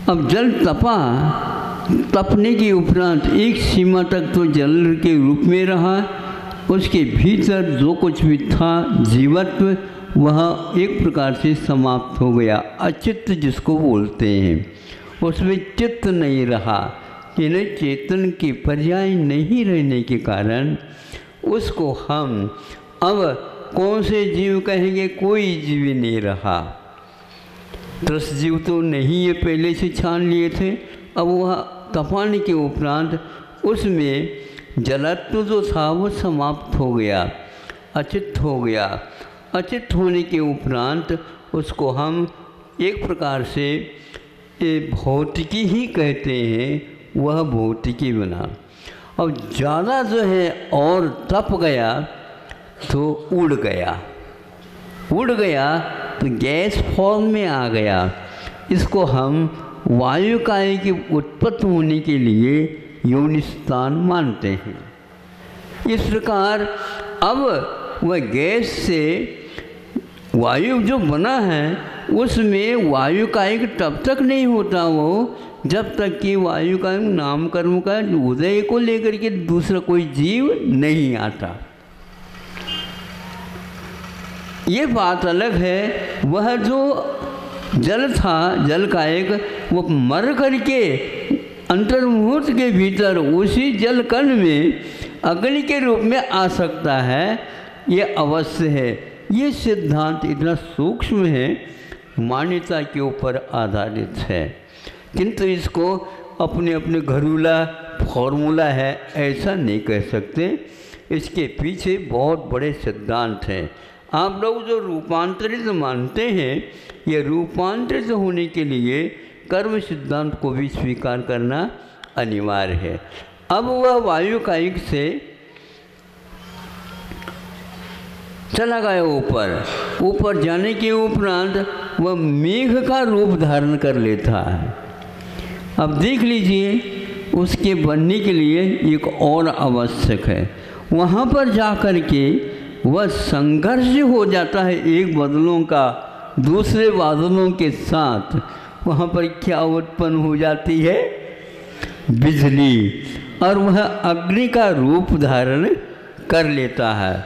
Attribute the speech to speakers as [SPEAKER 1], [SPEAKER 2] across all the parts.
[SPEAKER 1] अब जल तपा, तपने के उपरांत एक सीमा तक तो जल के रूप में रहा, उसके भीतर जो कुछ भी था जीवत्व वह एक प्रकार से समाप्त हो गया। अचित्त जिसको बोलते हैं, उसमें चित्त नहीं रहा, यानी चेतन के पर्याय नहीं रहने के कारण उसको हम अब कौन से जीव कहेंगे? कोई जीव ही नहीं रहा। 10 जीव तो नहीं ये पहले से छान लिए थे। अब वह तपाने के उपरांत उसमें जलत्व जो था वो समाप्त हो गया, अचित्त हो गया। अचित्त होने के उपरांत उसको हम एक प्रकार से भौतिकी ही कहते हैं, वह भौतिकी बना। अब ज़्यादा जो है और तप गया तो उड़ गया, उड़ गया तो गैस फॉर्म में आ गया। इसको हम वायुकाय की उत्पत्ति होने के लिए योनिस्थान मानते हैं। इस प्रकार अब वह गैस से वायु जो बना है उसमें वायुकायिक तब तक नहीं होता वो जब तक कि वायुकायिक नाम कर्म का उदय को लेकर के दूसरा कोई जीव नहीं आता। ये बात अलग है। वह जो जल था, जल कायिक, वो मर करके अंतर्मुहूर्त के भीतर उसी जल कण में अग्नि के रूप में आ सकता है, ये अवश्य है। ये सिद्धांत इतना सूक्ष्म है, मान्यता के ऊपर आधारित है, किंतु इसको अपने अपने घरेलू फॉर्मूला है ऐसा नहीं कह सकते। इसके पीछे बहुत बड़े सिद्धांत हैं। आप लोग जो रूपांतरित मानते हैं, ये रूपांतरित होने के लिए कर्म सिद्धांत को भी स्वीकार करना अनिवार्य है। अब वह वायुकायिक से चला गया ऊपर, ऊपर जाने के उपरांत वह मेघ का रूप धारण कर लेता है। अब देख लीजिए, उसके बनने के लिए एक और आवश्यक है। वहाँ पर जा कर के वह संघर्ष हो जाता है एक बादलों का दूसरे बादलों के साथ। वहाँ पर क्या उत्पन्न हो जाती है? बिजली, और वह अग्नि का रूप धारण कर लेता है।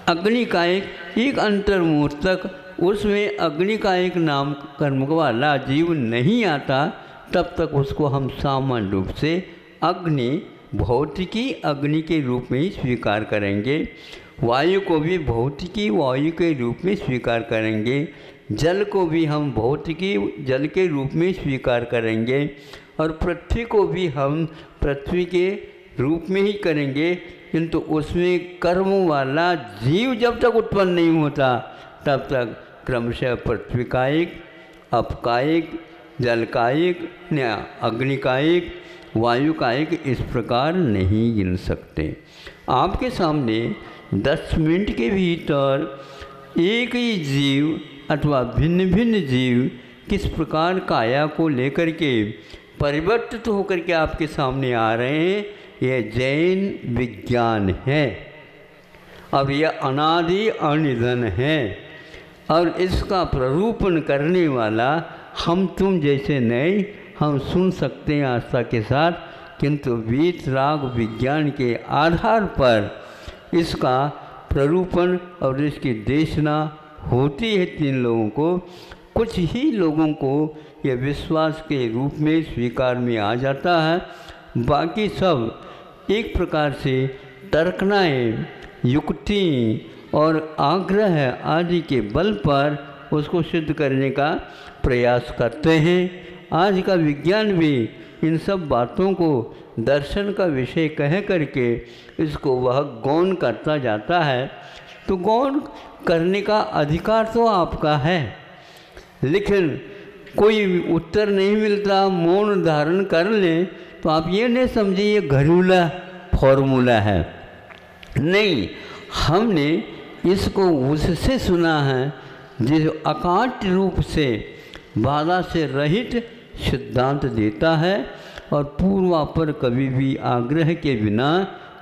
[SPEAKER 1] अग्नि का एक अंतर्मुहूर्त तक उसमें अग्नि का एक नाम कर्म वाला जीव नहीं आता, तब तक उसको हम सामान्य रूप से अग्नि, भौतिकी अग्नि के रूप में ही स्वीकार करेंगे। वायु को भी भौतिकी वायु के रूप में स्वीकार करेंगे। जल को भी हम भौतिकी जल के रूप में स्वीकार करेंगे, और पृथ्वी को भी हम पृथ्वी के रूप में ही करेंगे। किंतु उसमें कर्म वाला जीव जब तक उत्पन्न नहीं होता तब तक क्रमशः पृथ्वीकायिक, अपकायिक, जलकायिक, अग्निकायिक, वायुकायिक इस प्रकार नहीं गिन सकते। आपके सामने 10 मिनट के भीतर एक ही जीव अथवा भिन्न भिन्न जीव किस प्रकार काया को लेकर के परिवर्तित होकर के आपके सामने आ रहे हैं, यह जैन विज्ञान है। और यह अनादि अनिधन है, और इसका प्ररूपण करने वाला हम तुम जैसे नहीं। हम सुन सकते हैं आस्था के साथ, किंतु वीतराग विज्ञान के आधार पर इसका प्ररूपण और इसकी देशना होती है। 3 लोगों को, कुछ ही लोगों को यह विश्वास के रूप में स्वीकार में आ जाता है। बाकी सब एक प्रकार से तर्कनाएँ, युक्ति और आग्रह आदि के बल पर उसको सिद्ध करने का प्रयास करते हैं। आज का विज्ञान भी इन सब बातों को दर्शन का विषय कह करके इसको वह गौण करता जाता है। तो गौण करने का अधिकार तो आपका है, लेकिन कोई उत्तर नहीं मिलता, मौन धारण कर लें तो आप ये नहीं समझिए ये घरेलू फॉर्मूला है। नहीं, हमने इसको उससे सुना है जो अकाट रूप से बाधा से रहित सिद्धांत देता है, और पूर्वापर कभी भी आग्रह के बिना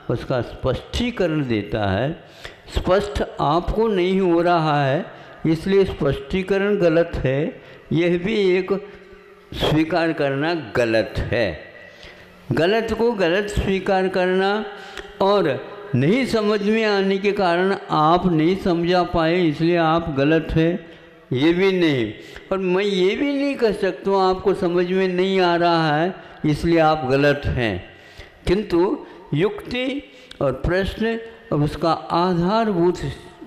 [SPEAKER 1] उसका स्पष्टीकरण देता है। स्पष्ट आपको नहीं हो रहा है, इसलिए स्पष्टीकरण गलत है, यह भी एक स्वीकार करना गलत है। गलत को गलत स्वीकार करना और नहीं समझ में आने के कारण आप नहीं समझा पाए इसलिए आप गलत है, ये भी नहीं। और मैं ये भी नहीं कह सकता हूँ आपको समझ में नहीं आ रहा है इसलिए आप गलत हैं। किंतु युक्ति और प्रश्न और उसका आधारभूत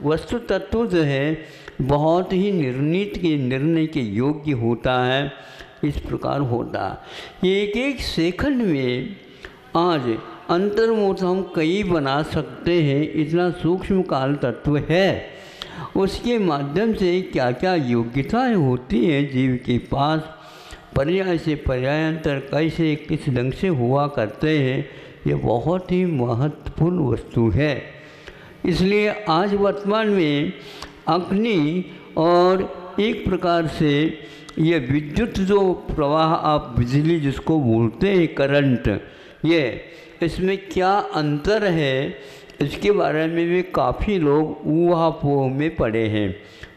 [SPEAKER 1] वस्तु तत्व जो है बहुत ही निर्णय के योग्य होता है। इस प्रकार होता है। एक एक सेकंड में आज अंतर्मुख हम कई बना सकते हैं, इतना सूक्ष्म काल तत्व है। उसके माध्यम से क्या क्या योग्यताएं होती हैं जीव के पास, पर्याय से पर्यायांतर कैसे किस ढंग से हुआ करते हैं, ये बहुत ही महत्वपूर्ण वस्तु है। इसलिए आज वर्तमान में अग्नि और एक प्रकार से ये विद्युत जो प्रवाह, आप बिजली जिसको बोलते हैं करंट, ये इसमें क्या अंतर है इसके बारे में भी काफ़ी लोग ऊहापोह में पड़े हैं।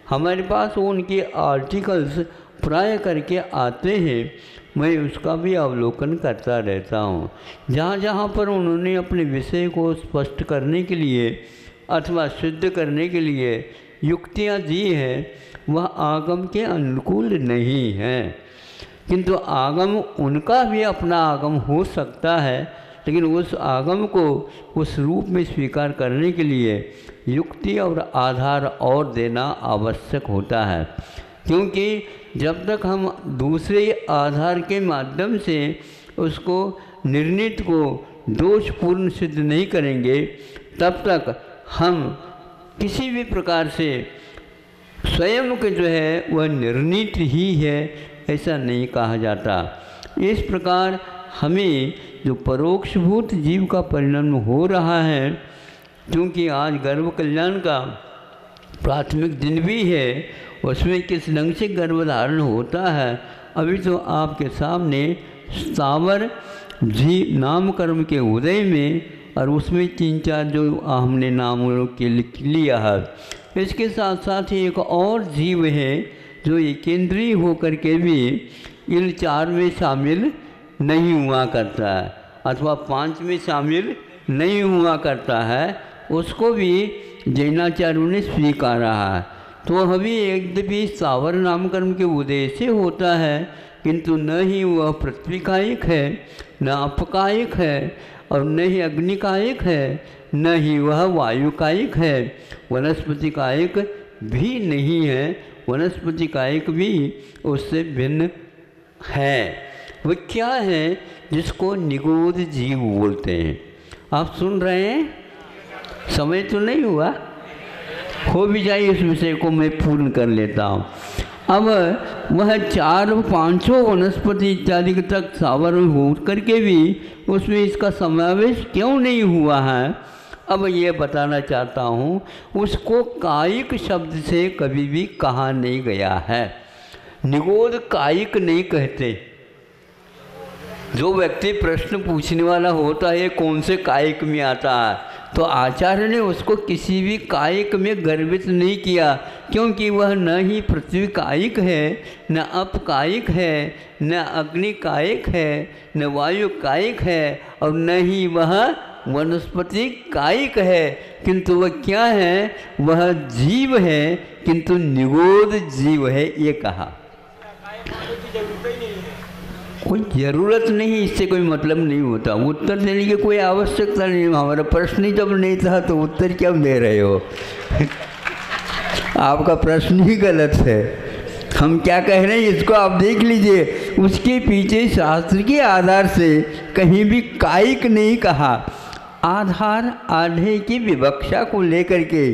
[SPEAKER 1] हमारे पास उनके आर्टिकल्स प्राय करके आते हैं, मैं उसका भी अवलोकन करता रहता हूँ। जहाँ जहाँ पर उन्होंने अपने विषय को स्पष्ट करने के लिए अथवा सिद्ध करने के लिए युक्तियाँ दी हैं वह आगम के अनुकूल नहीं है। किंतु आगम उनका भी अपना आगम हो सकता है, लेकिन उस आगम को उस रूप में स्वीकार करने के लिए युक्ति और आधार और देना आवश्यक होता है। क्योंकि जब तक हम दूसरे आधार के माध्यम से उसको निर्णित को दोषपूर्ण सिद्ध नहीं करेंगे तब तक हम किसी भी प्रकार से स्वयं के जो है वह निर्णित ही है ऐसा नहीं कहा जाता। इस प्रकार हमें जो परोक्षभूत जीव का परिणाम हो रहा है, क्योंकि आज गर्भ कल्याण का प्राथमिक दिन भी है, उसमें किस ढंग से गर्भधारण होता है अभी तो आपके सामने स्थावर जी नामकर्म के उदय में और उसमें 3-4 जो हमने नामों के लिख लिया है। इसके साथ साथ ही एक और जीव है जो एकेंद्रीय होकर के भी इन 4 में शामिल नहीं हुआ करता है अथवा 5 में शामिल नहीं हुआ करता है, उसको भी जैनाचार्यों ने स्वीकारा है। तो अभी यद्यपि स्थावर नामकर्म के उदय से होता है, किंतु न ही वह पृथ्वी कायिक है, न अपकायिक है और न ही अग्नि कायिक है, न ही वह वायु कायिक है, वनस्पति कायिक भी नहीं है। वनस्पति कायिक भी उससे भिन्न है। वह क्या है जिसको निगूढ़ जीव बोलते हैं। आप सुन रहे हैं? समय तो नहीं हुआ, हो भी जाए इस विषय को मैं पूर्ण कर लेता हूँ। अब वह 4-5 वनस्पति इत्यादि तक सावर हो करके भी उसमें इसका समावेश क्यों नहीं हुआ है, अब ये बताना चाहता हूँ। उसको कायिक शब्द से कभी भी कहा नहीं गया है, निगूढ़ कायिक नहीं कहते। जो व्यक्ति प्रश्न पूछने वाला होता है कौन से कायिक में आता है, तो आचार्य ने उसको किसी भी कायिक में गर्वित नहीं किया, क्योंकि वह न ही पृथ्वी कायिक है, न अपकायिक है, न अग्नि कायिक है, न वायु कायिक है और न ही वह वनस्पति कायिक है। किंतु वह क्या है? वह जीव है, किंतु निगूढ़ जीव है, ये कहा। कोई ज़रूरत नहीं, इससे कोई मतलब नहीं होता। उत्तर देने की कोई आवश्यकता नहीं। हमारा प्रश्न ही जब नहीं था तो उत्तर क्या दे रहे हो? आपका प्रश्न ही गलत है। हम क्या कह रहे हैं इसको आप देख लीजिए। उसके पीछे शास्त्र के आधार से कहीं भी कायिक नहीं कहा। आधार आधे की विवक्षा को लेकर के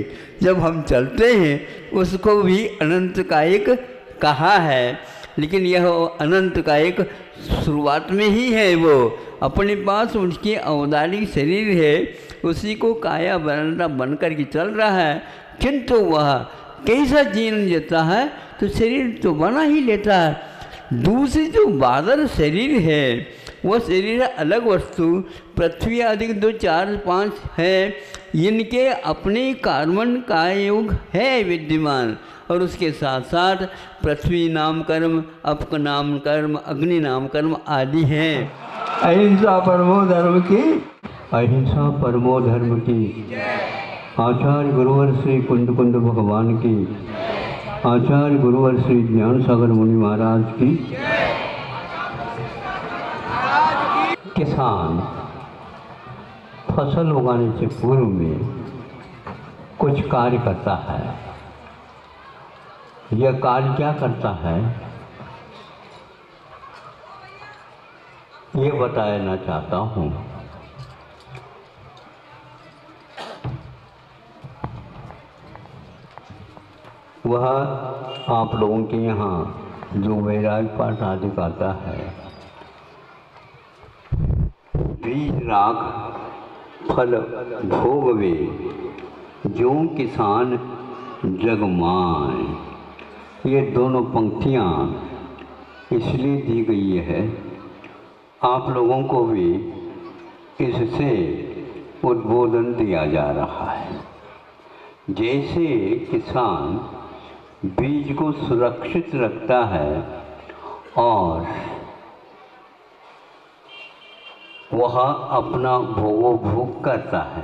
[SPEAKER 1] जब हम चलते हैं उसको भी अनंत कायिक कहा है, लेकिन यह अनंत कायिक शुरुआत में ही है। वो अपने पास उसकी अवतारिक शरीर है, उसी को काया बन कर के चल रहा है, किंतु वह कैसा जीवन जीता है तो शरीर तो बना ही लेता है। दूसरी जो बादल शरीर है वह शरीर अलग वस्तु, पृथ्वी आदि 2, 4, 5 है, इनके अपने कर्मण का योग है विद्यमान, और उसके साथ साथ पृथ्वी नाम कर्म, अप नाम कर्म, अग्नि नाम कर्म आदि हैं। अहिंसा परमो धर्म की, अहिंसा परमो धर्म की। आचार्य गुरुवर श्री कुंद कुंद भगवान की, आचार्य गुरुवर श्री ज्ञान सागर मुनि महाराज की। किसान फसल उगाने से पूर्व में कुछ कार्य करता है। यह कार्य क्या करता है, ये बताना चाहता हूँ। वह आप लोगों के यहाँ जो वैराग पाठ आदि आता है, बीज राख फल भोगवे, जो किसान जगमाए। ये दोनों पंक्तियाँ इसलिए दी गई है, आप लोगों को भी इससे उद्बोधन दिया जा रहा है। जैसे किसान बीज को सुरक्षित रखता है और वह अपना भोग करता है,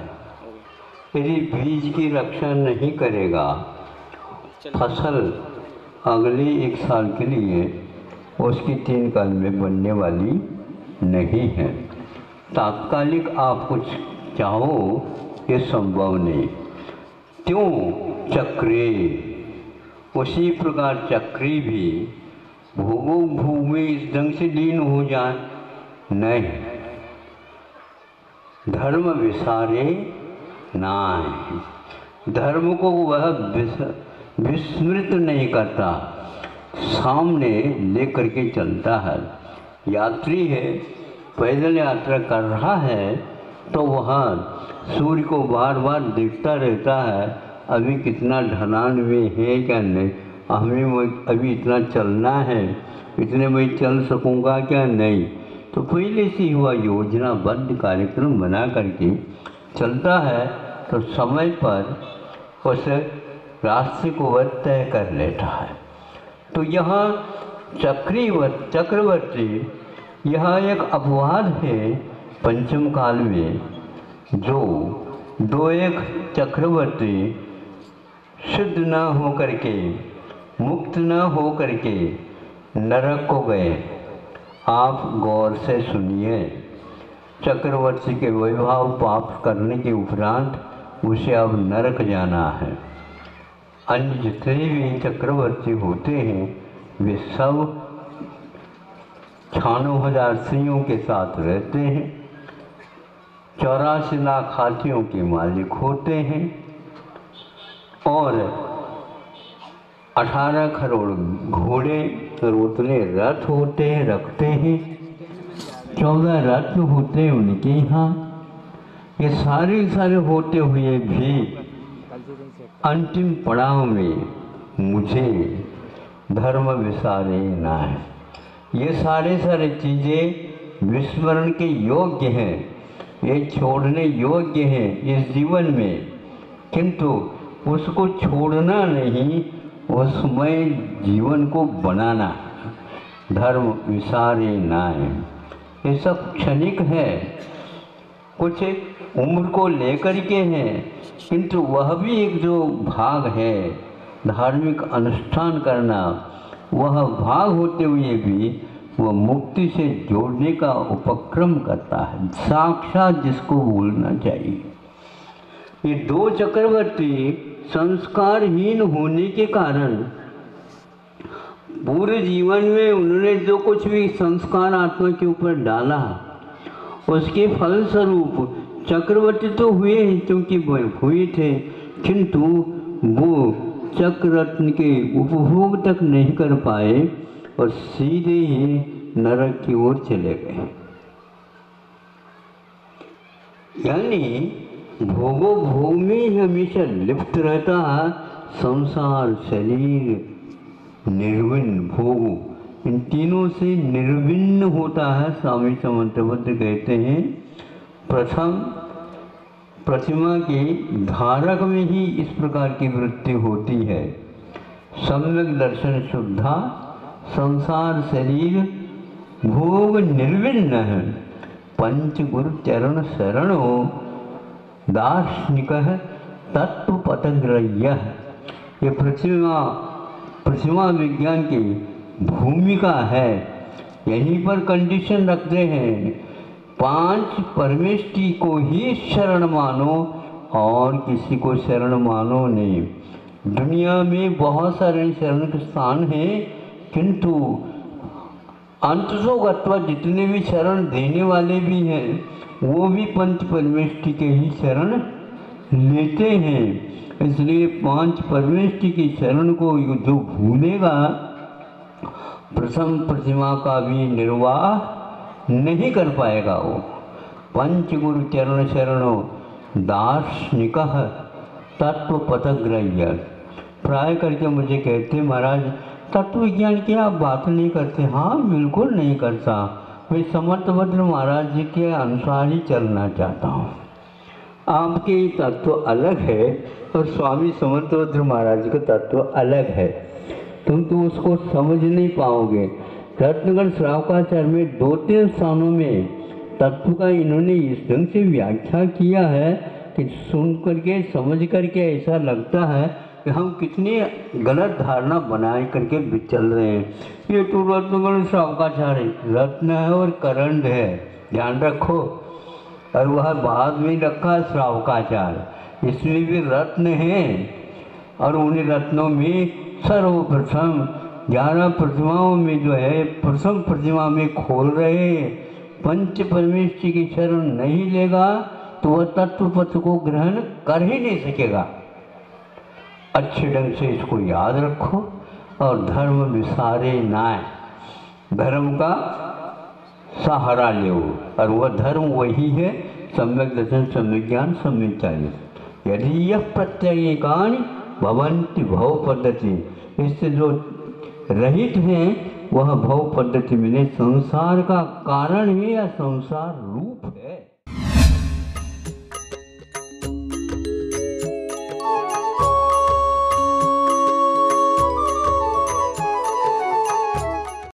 [SPEAKER 1] यदि बीज की रक्षा नहीं करेगा, फसल अगले 1 साल के लिए उसकी 3 काल में बनने वाली नहीं है। तात्कालिक आप कुछ चाहो ये संभव नहीं। क्यों चक्रे, उसी प्रकार चक्री भी भोगो भोग में इस ढंग से लीन हो जाए, नहीं। धर्म विसारे नाय, धर्म को वह विस्मृत नहीं करता, सामने लेकर के चलता है। यात्री है, पैदल यात्रा कर रहा है, तो वह सूर्य को बार बार देखता रहता है, अभी कितना ढलान में है क्या नहीं, हमें अभी इतना चलना है, इतने में चल सकूँगा क्या नहीं। तो पहले से हुआ योजनाबद्ध कार्यक्रम बना करके चलता है, तो समय पर उस रास्ते को वह तय कर लेता है। तो यहाँ चक्रवर्ती यह एक अपवाद है पंचम काल में, जो 2-1 चक्रवर्ती शुद्ध न हो करके, मुक्त न हो करके नरक को गए। आप गौर से सुनिए, चक्रवर्ती के वैभव प्राप्त करने के उपरांत उसे अब नरक जाना है। अन्य जितने भी चक्रवर्ती होते हैं वे सब 96,000 सिंहों के साथ रहते हैं, 84 लाख हाथियों के मालिक होते हैं और 18 करोड़ घोड़े और उतने रथ होते हैं, रखते हैं, 14 रत्न होते हैं उनके यहाँ। ये सारे होते हुए भी अंतिम पड़ाव में मुझे धर्म विसारे ना है। ये सारे चीज़ें विस्मरण के योग्य हैं, ये छोड़ने योग्य हैं इस जीवन में, किंतु उसको छोड़ना नहीं, उसमें जीवन को बनाना। धर्म विसारे ना है, ये सब क्षणिक है, कुछ उम्र को लेकर के हैं, किंतु वह भी एक जो भाग है धार्मिक अनुष्ठान करना, वह भाग होते हुए भी वह मुक्ति से जोड़ने का उपक्रम करता है, साक्षात जिसको भूलना चाहिए। ये 2 चक्रवर्ती संस्कारहीन होने के कारण पूरे जीवन में उन्होंने जो कुछ भी संस्कार आत्मा के ऊपर डाला, उसके फलस्वरूप चक्रवर्ती तो हुए हैं, क्योंकि हुए थे, किंतु वो चक्ररत्न के उपभोग तक नहीं कर पाए और सीधे ही नरक की ओर चले गए। यानी भोगो भोग में हमेशा लिप्त रहता है, संसार, शरीर, निर्विन्न भोग, इन तीनों से निर्विन्न होता है। स्वामी समंतबद्ध कहते हैं, प्रथम प्रतिमा के धारक में ही इस प्रकार की वृत्ति होती है। सम्यक दर्शन शुद्धा संसार शरीर भोग निर्विन्न पंच गुरु चरण शरणो दार्शनिक तत्व पथग्रह्य। ये प्रतिमा विज्ञान की भूमिका है। यहीं पर कंडीशन रखते हैं, 5 परमेष्टि को ही शरण मानो और किसी को शरण मानो नहीं। दुनिया में बहुत सारे शरण के स्थान हैं, किंतु अंतसोगत्वा जितने भी शरण देने वाले भी हैं वो भी पंच परमेष्टि के ही शरण लेते हैं। इसलिए 5 परमेष्टि की शरण को जो भूलेगा प्रथम प्रतिमा का भी निर्वाह नहीं कर पाएगा। वो पंच गुरु चरण शरणो दार्शनिक तत्व पथग्रह्य। प्राय करके मुझे कहते महाराज तत्व विज्ञान की आप बात नहीं करते। हाँ बिल्कुल नहीं करता, मैं समर्थभद्र महाराज जी के अनुसार ही चलना चाहता हूँ। आपके तत्व अलग है और स्वामी समर्थभद्र महाराज जी का तत्व अलग है, तुम तो उसको समझ नहीं पाओगे। रत्नगढ़ श्रावकाचार्य में 2-3 स्थानों में तत्व का इन्होंने इस ढंग से व्याख्या किया है कि सुन करके समझ करके ऐसा लगता है कि हम कितनी गलत धारणा बनाए करके चल रहे हैं। ये तो रत्नगढ़ श्रावकाचार्य रत्न है और करंड है, ध्यान रखो। और वह बाद में रखा श्रावकाचार्य, इसमें भी रत्न है। और उन्हीं रत्नों में सर्वप्रथम 11 प्रतिमाओं में जो है प्रथम प्रतिमा में खोल रहे पंच परमेष्टि की शरण नहीं लेगा तो वह तत्व पथ को ग्रहण कर ही नहीं सकेगा। अच्छे ढंग से इसको याद रखो और धर्म विसारे नाय, धर्म का सहारा लो। और वह धर्म वही है सम्यक दर्शन, सम्यक ज्ञान, सम्यक चार्य। यदि यह प्रत्ययिकानि भवन्ति भव पद्धति, इससे जो रहित हैं वह भव पद्धति में संसार का कारण है या संसार रूप